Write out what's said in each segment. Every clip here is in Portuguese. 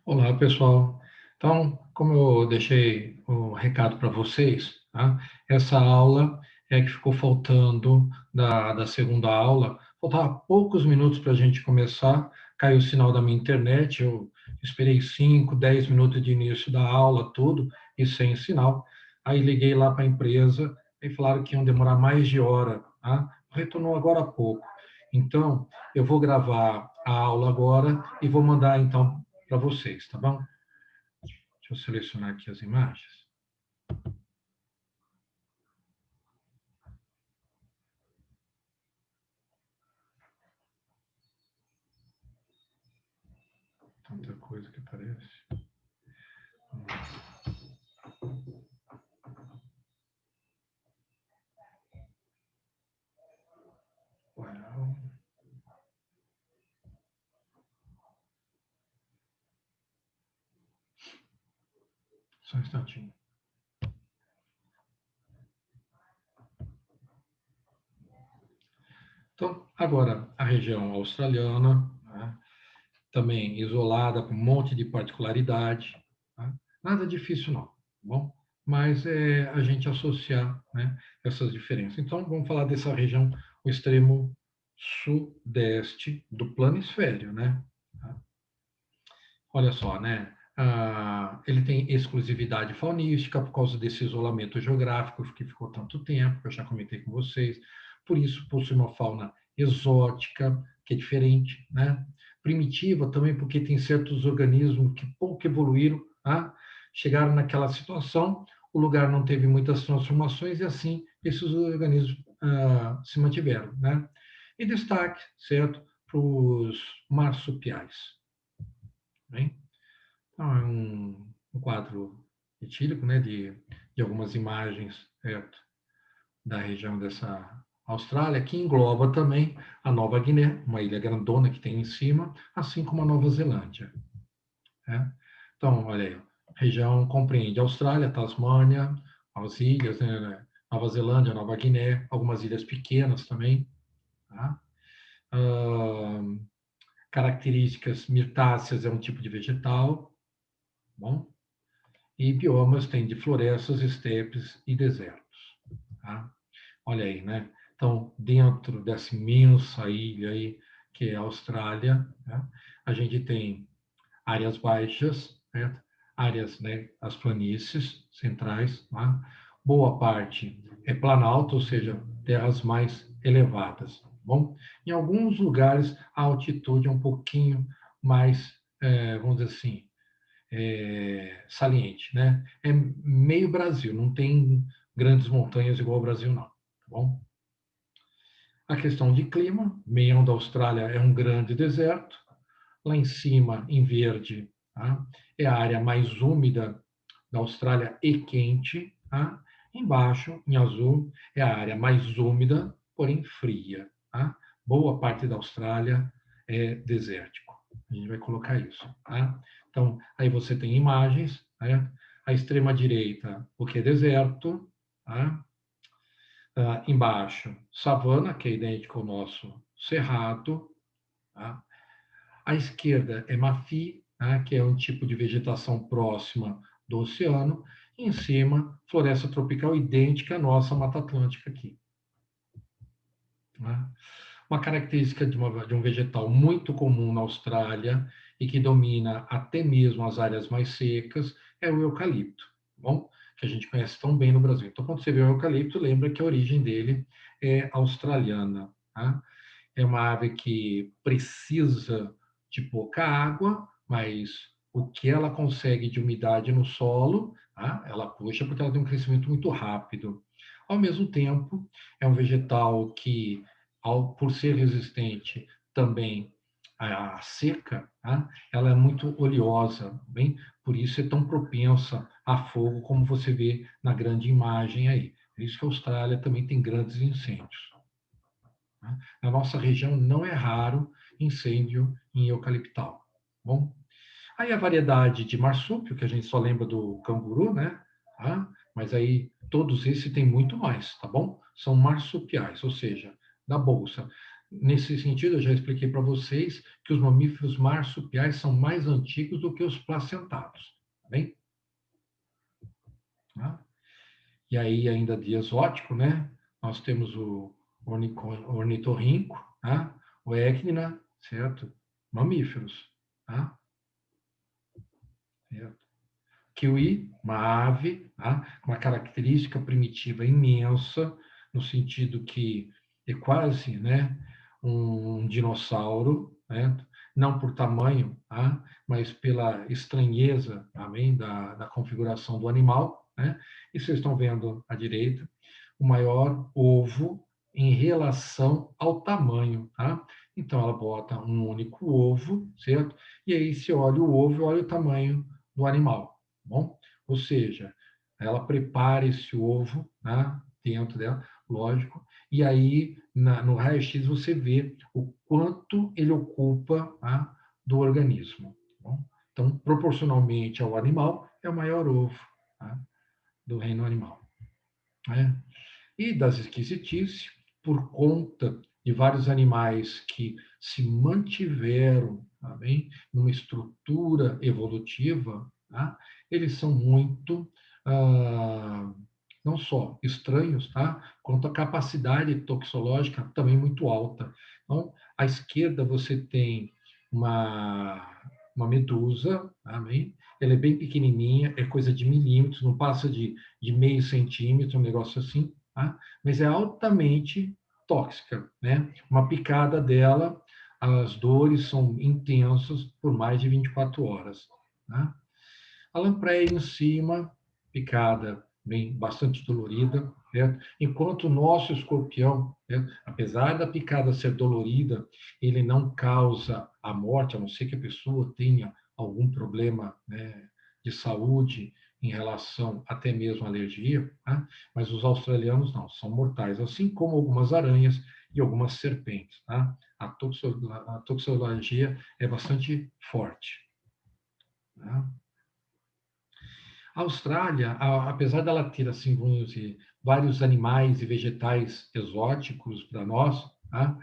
Olá, pessoal. Então, como eu deixei o recado para vocês, tá? Essa aula é que ficou faltando da segunda aula. Faltava poucos minutos para a gente começar, caiu o sinal da minha internet, eu esperei 5, 10 minutos de início da aula, tudo, e sem sinal. Aí liguei lá para a empresa e falaram que iam demorar mais de hora, tá? Retornou agora há pouco. Então, eu vou gravar a aula agora e vou mandar, então, para vocês, tá bom? Deixa eu selecionar aqui as imagens. Tanta coisa que aparece. Well, só um instantinho. Então, agora, a região australiana, né, também isolada, com um monte de particularidade. Tá? Nada difícil, não, tá bom? Mas é a gente associar, né, essas diferenças. Então, vamos falar dessa região, o extremo sudeste do planisfério, né? Tá? Olha só, né? Ele tem exclusividade faunística por causa desse isolamento geográfico que ficou tanto tempo, que eu já comentei com vocês. Por isso, possui uma fauna exótica, que é diferente, né? Primitiva também, porque tem certos organismos que pouco evoluíram, tá? Chegaram naquela situação, o lugar não teve muitas transformações e assim esses organismos se mantiveram, né? E destaque, certo, para os marsupiais, bem? Então, é um quadro etílico, né, de algumas imagens, certo, da região dessa Austrália, que engloba também a Nova Guiné, uma ilha grandona que tem em cima, assim como a Nova Zelândia. Né? Então, olha aí, a região compreende a Austrália, Tasmânia, as ilhas, né, Nova Zelândia, Nova Guiné, algumas ilhas pequenas também. Tá? Ah, características mirtáceas é um tipo de vegetal, bom? E biomas tem de florestas, estepes e desertos. Tá? Olha aí, né? Então, dentro dessa imensa ilha aí, que é a Austrália, né? A gente tem áreas baixas, né? Áreas, né? As planícies centrais, tá? Boa parte é planalto, ou seja, terras mais elevadas. Bom, em alguns lugares a altitude é um pouquinho mais, vamos dizer assim, saliente, né? É meio Brasil, não tem grandes montanhas igual o Brasil, não, tá bom? A questão de clima, meião da Austrália é um grande deserto, lá em cima, em verde, tá? É a área mais úmida da Austrália e quente, tá? Embaixo, em azul, é a área mais úmida, porém fria, tá? Boa parte da Austrália é desértico. A gente vai colocar isso, tá? Então, aí você tem imagens, né? À extrema direita, o que é deserto, tá? Embaixo, savana, que é idêntico ao nosso cerrado, tá? À esquerda é mafi, né, que é um tipo de vegetação próxima do oceano. E em cima, floresta tropical idêntica à nossa Mata Atlântica aqui. Né? Uma característica de um vegetal muito comum na Austrália e que domina até mesmo as áreas mais secas é o eucalipto, tá bom? Que a gente conhece tão bem no Brasil. Então, quando você vê o eucalipto, lembra que a origem dele é australiana. Tá? É uma ave que precisa de pouca água, mas o que ela consegue de umidade no solo, tá? Ela puxa porque ela tem um crescimento muito rápido. Ao mesmo tempo, é um vegetal que, por ser resistente também à seca, tá? Ela é muito oleosa, bem? Por isso é tão propensa a fogo, como você vê na grande imagem aí. Por isso que a Austrália também tem grandes incêndios. Né? Na nossa região não é raro incêndio em eucaliptal. Bom, aí a variedade de marsúpio, que a gente só lembra do canguru, né? Tá? Mas aí todos esses têm muito mais, tá bom? São marsupiais, ou seja, da bolsa. Nesse sentido, eu já expliquei para vocês que os mamíferos marsupiais são mais antigos do que os placentados, tá bem? Tá? E aí, ainda de exótico, né? Nós temos o ornitorrinco, tá? O equina, certo? Mamíferos, tá? Certo? Kiwi, uma ave, tá? Com uma característica primitiva imensa, no sentido que é quase, né, um dinossauro, né? Não por tamanho, tá? Mas pela estranheza também da configuração do animal, né? E vocês estão vendo à direita o maior ovo em relação ao tamanho, tá? Então ela bota um único ovo, certo? E aí se olha o ovo, olha o tamanho do animal. Bom? Ou seja, ela prepara esse ovo, né, dentro dela, lógico, e aí no raio-x você vê o quanto ele ocupa, tá, do organismo. Bom? Então, proporcionalmente ao animal, é o maior ovo, tá, do reino animal. Né? E das esquisitices, por conta de vários animais que se mantiveram, tá bem, numa estrutura evolutiva, tá? Eles são muito, não só estranhos, tá? Quanto a capacidade toxológica também muito alta. Então, à esquerda você tem uma medusa, tá bem? Ela é bem pequenininha, é coisa de milímetros, não passa de meio centímetro, um negócio assim, tá? Mas é altamente tóxica, né? Uma picada dela, as dores são intensas por mais de 24 horas, tá? A lampreia em cima, picada, bem, bastante dolorida, certo? Enquanto o nosso escorpião, certo? Apesar da picada ser dolorida, ele não causa a morte, a não ser que a pessoa tenha algum problema, né, de saúde em relação até mesmo à alergia, tá? Mas os australianos não, são mortais, assim como algumas aranhas e algumas serpentes, tá? A toxologia é bastante forte, tá? A Austrália, apesar dela ter assim, vamos dizer, vários animais e vegetais exóticos para nós, tá?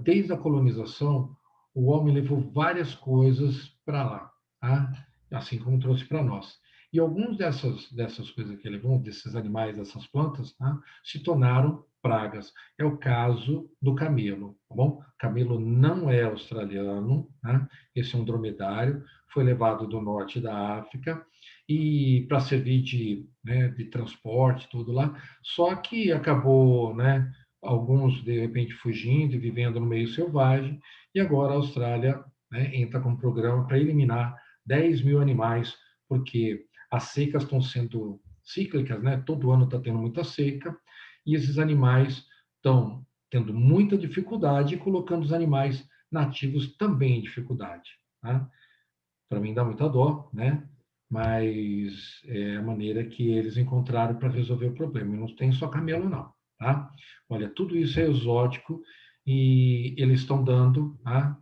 Desde a colonização, o homem levou várias coisas para lá, tá? Assim como trouxe para nós. E alguns dessas coisas que ele levou, desses animais, dessas plantas, tá? Se tornaram pragas. É o caso do camelo, tá bom? O camelo não é australiano, tá? Esse é um dromedário, foi levado do norte da África e para servir de, né, de transporte, tudo lá. Só que acabou, né, alguns de repente fugindo e vivendo no meio selvagem, e agora a Austrália, né, entra com um programa para eliminar 10 mil animais, porque as secas estão sendo cíclicas, né? Todo ano está tendo muita seca, e esses animais estão tendo muita dificuldade e colocando os animais nativos também em dificuldade. Tá? Para mim dá muita dó, né? Mas é a maneira que eles encontraram para resolver o problema. E não tem só camelo, não, tá? Olha, tudo isso é exótico e eles estão dando, tá?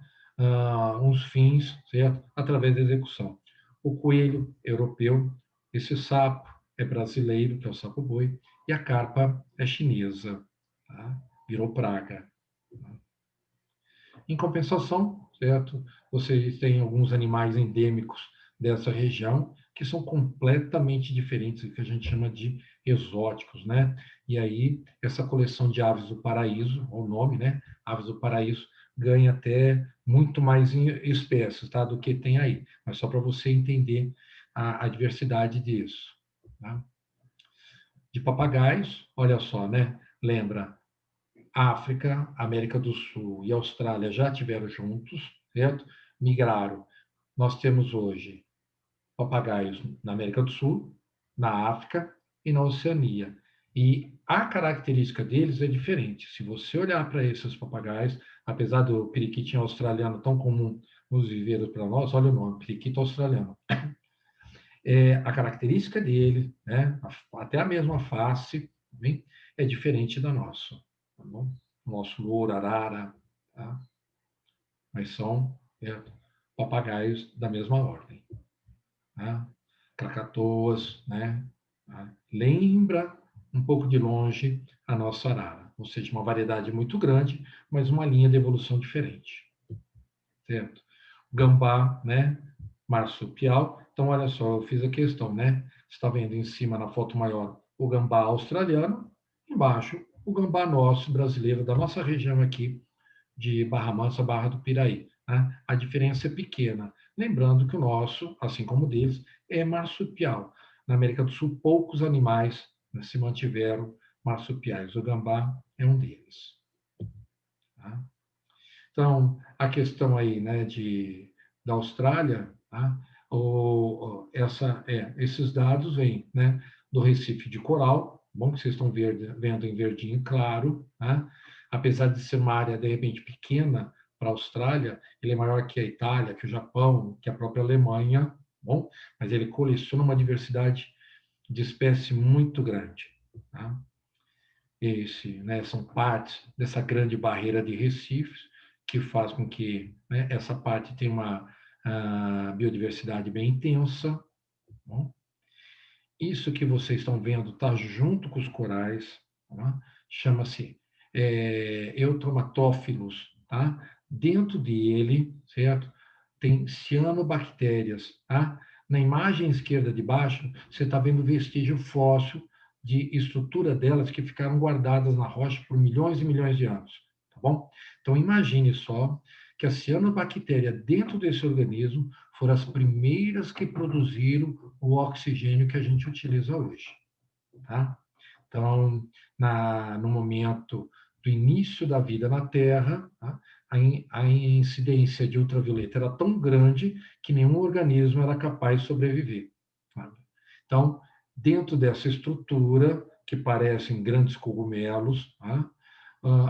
Uns fins, certo? Através da execução. O coelho europeu, esse sapo é brasileiro, que é o sapo-boi, e a carpa é chinesa, tá? Virou praga. Em compensação, certo? Vocês têm alguns animais endêmicos dessa região que são completamente diferentes do que a gente chama de exóticos, né? E aí essa coleção de aves do paraíso, o nome, né? Aves do paraíso ganha até muito mais espécies, tá? Do que tem aí. Mas só para você entender a diversidade disso, tá? De papagaios, olha só, né? Lembra, África, América do Sul e Austrália já tiveram juntos, certo? Migraram. Nós temos hoje papagaios na América do Sul, na África e na Oceania. E a característica deles é diferente. Se você olhar para esses papagaios, apesar do periquitinho australiano tão comum nos viveiros para nós, olha o nome, periquito australiano. A característica dele, né, até a mesma face, bem, é diferente da nossa. Tá bom? Nosso louro, arara, tá? Mas são papagaios da mesma ordem. Tá? Krakatoas, né? Tá? Lembra um pouco de longe a nossa arara. ou seja, uma variedade muito grande, mas uma linha de evolução diferente, certo? O gambá, né, marsupial. Então, olha só, eu fiz a questão, né? Você está vendo em cima, na foto maior, o gambá australiano, embaixo, o gambá nosso, brasileiro, da nossa região aqui, de Barra Mansa, Barra do Piraí. Né? A diferença é pequena. Lembrando que o nosso, assim como o deles, é marsupial. Na América do Sul, poucos animais, né, se mantiveram marsupiais. O gambá é um deles. Tá? Então, a questão aí, né, da Austrália, tá? Esses dados vêm, né, do Recife de Coral, bom que vocês estão vendo em verdinho claro, né? Apesar de ser uma área, de repente, pequena para a Austrália, ele é maior que a Itália, que o Japão, que a própria Alemanha, bom, mas ele coleciona uma diversidade de espécie muito grande. Tá? Né, são partes dessa grande barreira de recifes que faz com que, né, essa parte tenha uma biodiversidade bem intensa. Bom, isso que vocês estão vendo está junto com os corais, tá? Chama-se Eutromatófilos, tá? Dentro dele, certo? Tem cianobactérias, tá? Na imagem esquerda de baixo, você está vendo vestígio fóssil de estrutura delas que ficaram guardadas na rocha por milhões e milhões de anos, tá bom? Então imagine só que a cianobactéria dentro desse organismo foram as primeiras que produziram o oxigênio que a gente utiliza hoje, tá? Então, no momento do início da vida na Terra, tá? A incidência de ultravioleta era tão grande que nenhum organismo era capaz de sobreviver. Tá? Então, dentro dessa estrutura, que parecem grandes cogumelos, tá?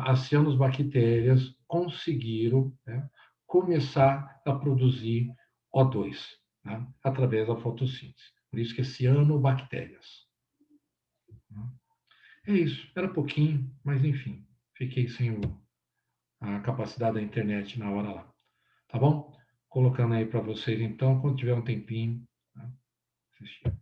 As cianobactérias conseguiram, né, começar a produzir O2, né, através da fotossíntese. Por isso que é cianobactérias. É isso, era pouquinho, mas enfim, fiquei sem a capacidade da internet na hora lá. Tá bom? Colocando aí para vocês então, quando tiver um tempinho, tá? Assistir.